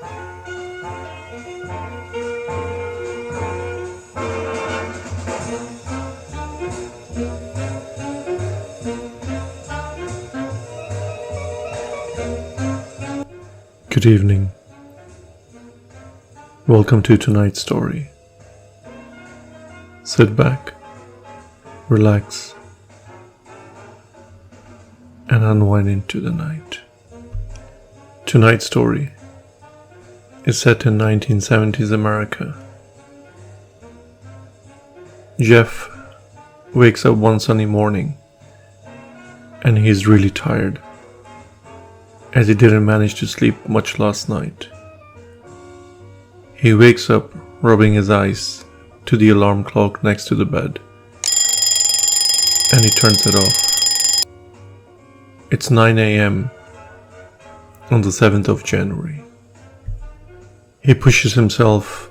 Good evening. Welcome to tonight's story. Sit back, relax, and unwind into the night. Tonight's story is set in 1970s America. Jeff wakes up one sunny morning and he's really tired, as he didn't manage to sleep much last night. He wakes up rubbing his eyes to the alarm clock next to the bed, and he turns it off. It's 9 a.m. on the 7th of January. He pushes himself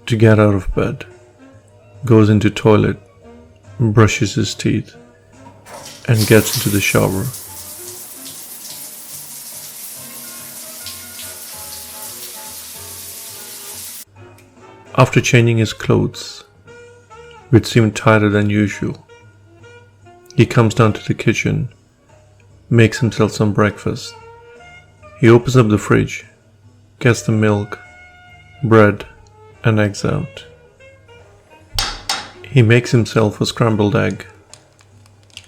to get out of bed, goes into toilet, brushes his teeth, and gets into the shower. After changing his clothes, which seemed tighter than usual, he comes down to the kitchen, makes himself some breakfast. He opens up the fridge, gets the milk, bread, and eggs out. He makes himself a scrambled egg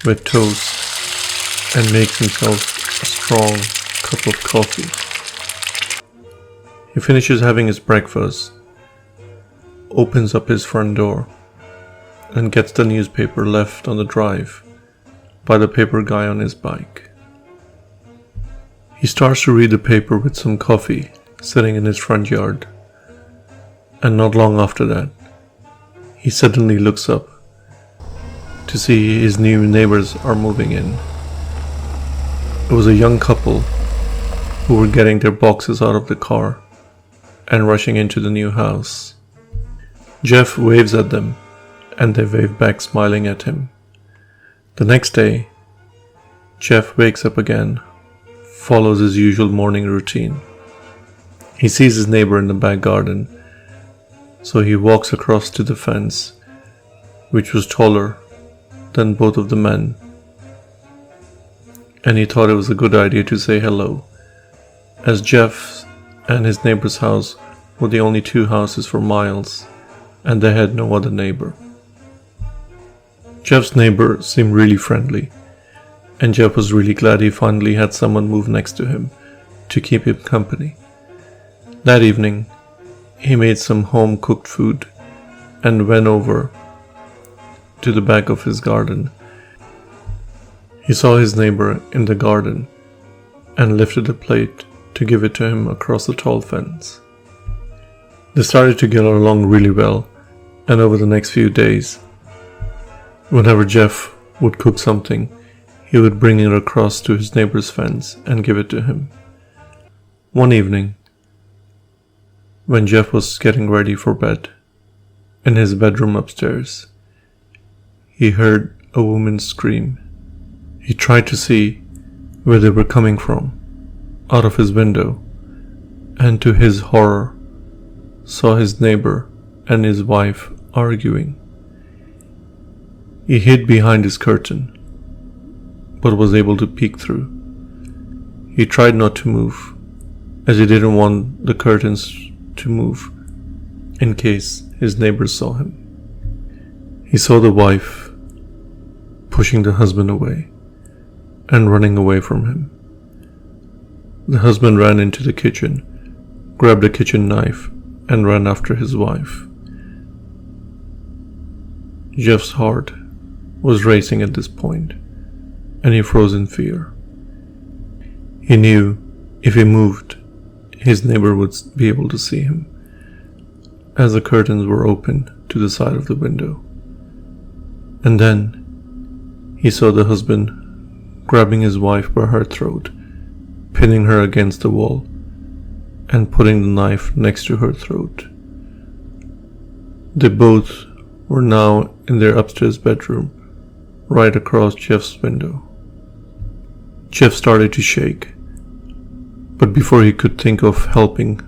with toast and makes himself a strong cup of coffee. He finishes having his breakfast, opens up his front door, and gets the newspaper left on the drive by the paper guy on his bike. He starts to read the paper with some coffee sitting in his front yard, and not long after that, he suddenly looks up to see his new neighbors are moving in. It was a young couple who were getting their boxes out of the car and rushing into the new house. Jeff waves at them, and they wave back, smiling at him. The next day, Jeff wakes up again, follows his usual morning routine. He sees his neighbor in the back garden, so he walks across to the fence, which was taller than both of the men, and he thought it was a good idea to say hello, as Jeff and his neighbor's house were the only two houses for miles, and they had no other neighbor. Jeff's neighbor seemed really friendly, and Jeff was really glad he finally had someone move next to him to keep him company. That evening, he made some home-cooked food and went over to the back of his garden. He saw his neighbor in the garden and lifted a plate to give it to him across the tall fence. They started to get along really well, and over the next few days, whenever Jeff would cook something, he would bring it across to his neighbor's fence and give it to him. One evening, when Jeff was getting ready for bed, in his bedroom upstairs, he heard a woman scream. He tried to see where they were coming from, out of his window, and to his horror, saw his neighbor and his wife arguing. He hid behind his curtain, but was able to peek through. He tried not to move, as he didn't want the curtains to move in case his neighbors saw him. He saw the wife pushing the husband away and running away from him. The husband ran into the kitchen, grabbed a kitchen knife, and ran after his wife. Jeff's heart was racing at this point, and he froze in fear. He knew if he moved, his neighbor would be able to see him, as the curtains were open to the side of the window. And then he saw the husband grabbing his wife by her throat, pinning her against the wall, and putting the knife next to her throat. They both were now in their upstairs bedroom, right across Jeff's window. Jeff started to shake, but before he could think of helping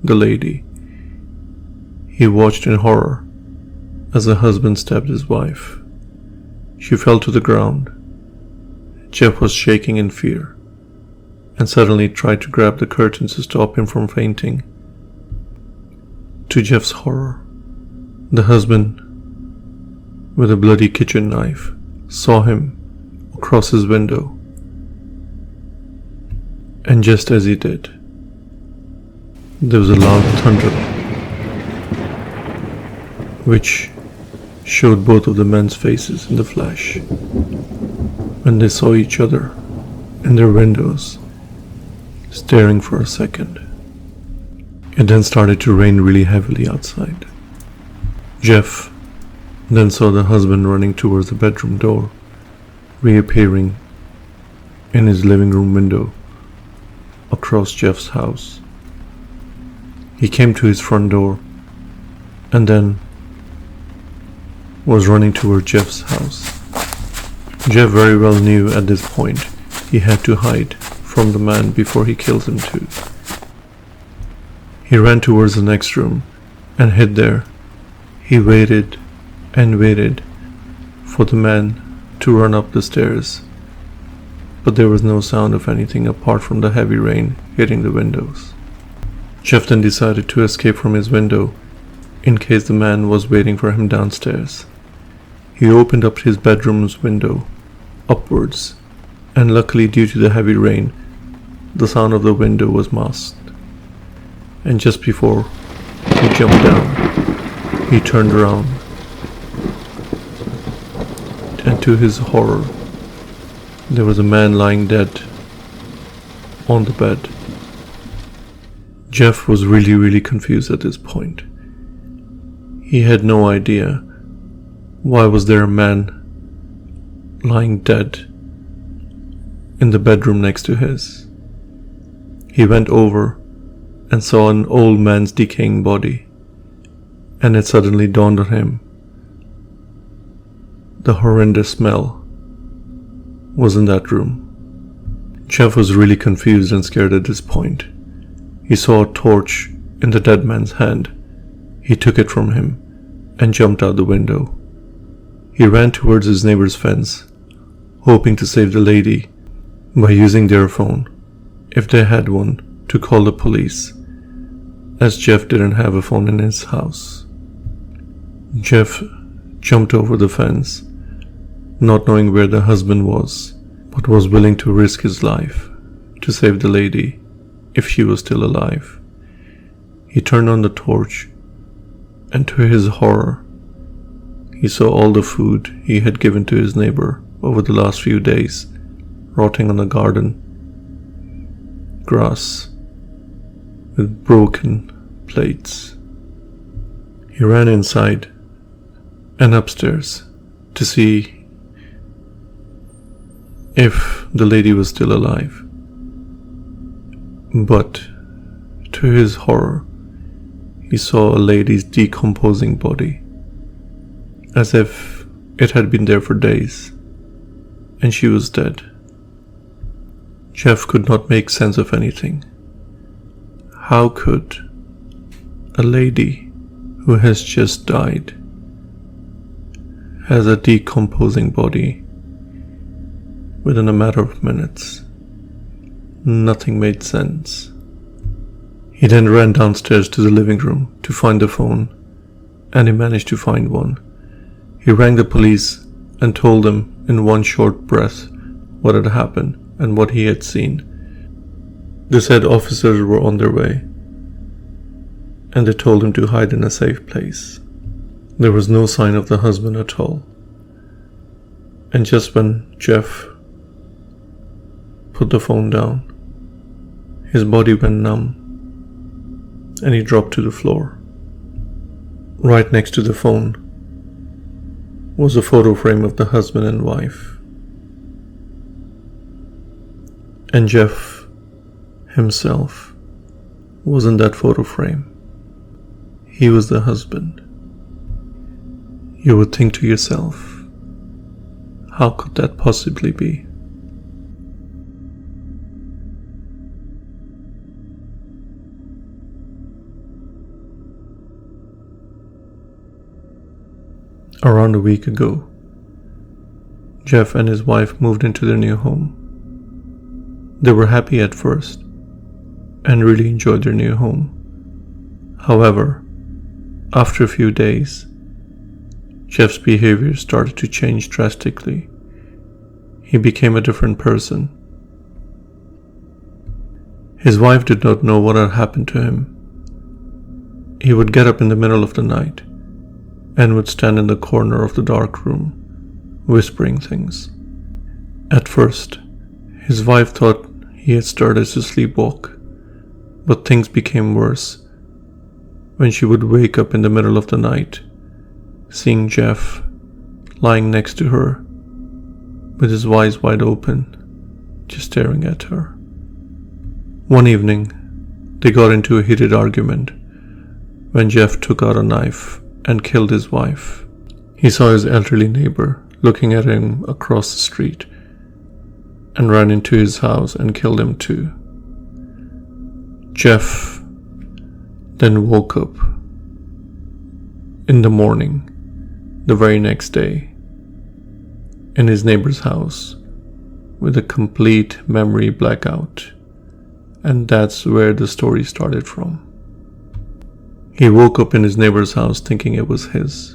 the lady. He watched in horror as the husband stabbed his wife. She fell to the ground. Jeff was shaking in fear and suddenly tried to grab the curtains to stop him from fainting. To Jeff's horror, the husband, with a bloody kitchen knife, saw him across his window. And just as he did, there was a loud thunder, which showed both of the men's faces in the flash when they saw each other in their windows, staring for a second. It then started to rain really heavily outside. Jeff then saw the husband running towards the bedroom door, reappearing in his living room window across Jeff's house. He came to his front door and then was running toward Jeff's house. Jeff very well knew at this point he had to hide from the man before he kills him too. He ran towards the next room and hid there. He waited and waited for the man to run up the stairs, but there was no sound of anything apart from the heavy rain hitting the windows. Jeff then decided to escape from his window in case the man was waiting for him downstairs. He opened up his bedroom's window upwards, and luckily due to the heavy rain, the sound of the window was masked. And just before he jumped down, he turned around, and to his horror, there was a man lying dead on the bed. Jeff was really confused at this point. He had no idea why was there a man lying dead in the bedroom next to his. He went over and saw an old man's decaying body, and it suddenly dawned on him the horrendous smell was in that room. Jeff was really confused and scared at this point. He saw a torch in the dead man's hand. He took it from him and jumped out the window. He ran towards his neighbor's fence, hoping to save the lady by using their phone, if they had one, to call the police, as Jeff didn't have a phone in his house. Jeff jumped over the fence, not knowing where the husband was, but was willing to risk his life to save the lady if she was still alive. He turned on the torch, and to his horror, he saw all the food he had given to his neighbor over the last few days rotting on the garden grass with broken plates. He ran inside and upstairs to see if the lady was still alive. But to his horror, he saw a lady's decomposing body, as if it had been there for days, and she was dead. Jeff could not make sense of anything. How could a lady who has just died has a decomposing body within a matter of minutes? Nothing made sense. He then ran downstairs to the living room to find the phone, and he managed to find one. He rang the police and told them in one short breath what had happened and what he had seen. They said officers were on their way, and they told him to hide in a safe place. There was no sign of the husband at all. And just when Jeff put the phone down, his body went numb, and he dropped to the floor. Right next to the phone was a photo frame of the husband and wife. And Jeff himself was in that photo frame. He was the husband. You would think to yourself, how could that possibly be? Around a week ago, Jeff and his wife moved into their new home. They were happy at first and really enjoyed their new home. However, after a few days, Jeff's behavior started to change drastically. He became a different person. His wife did not know what had happened to him. He would get up in the middle of the night and would stand in the corner of the dark room, whispering things. At first, his wife thought he had started to sleepwalk, but things became worse when she would wake up in the middle of the night, seeing Jeff lying next to her with his eyes wide open, just staring at her. One evening, they got into a heated argument when Jeff took out a knife and killed his wife. He saw his elderly neighbor looking at him across the street and ran into his house and killed him too. Jeff then woke up in the morning the very next day in his neighbor's house with a complete memory blackout, and that's where the story started from. He woke up in his neighbor's house thinking it was his,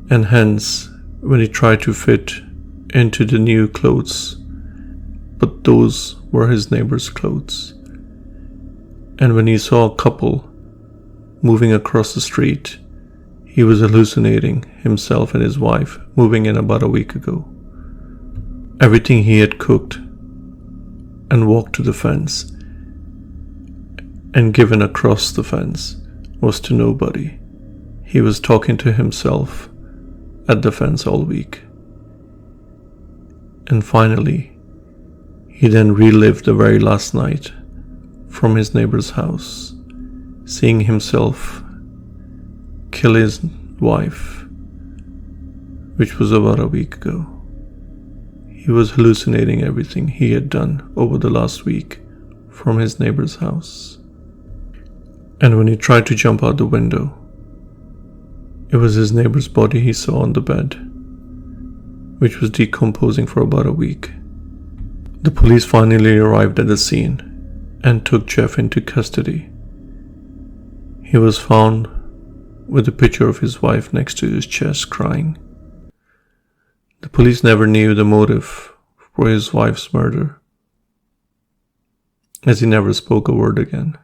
and hence when he tried to fit into the new clothes, but those were his neighbor's clothes. And when he saw a couple moving across the street, he was hallucinating himself and his wife moving in about a week ago. Everything he had cooked and walked to the fence and given across the fence was to nobody. He was talking to himself at the fence all week. And finally, he then relived the very last night from his neighbor's house, seeing himself kill his wife, which was about a week ago. He was hallucinating everything he had done over the last week from his neighbor's house. And when he tried to jump out the window, it was his neighbor's body he saw on the bed, which was decomposing for about a week. The police finally arrived at the scene and took Jeff into custody. He was found with a picture of his wife next to his chest, crying. The police never knew the motive for his wife's murder, as he never spoke a word again.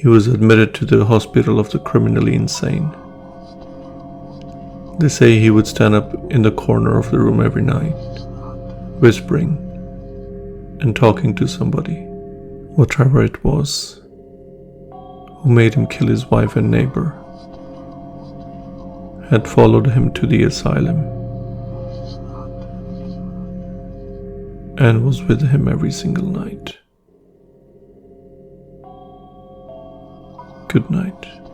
He was admitted to the hospital of the criminally insane. They say he would stand up in the corner of the room every night, whispering and talking to somebody, whatever it was, who made him kill his wife and neighbor, had followed him to the asylum and was with him every single night. Good night.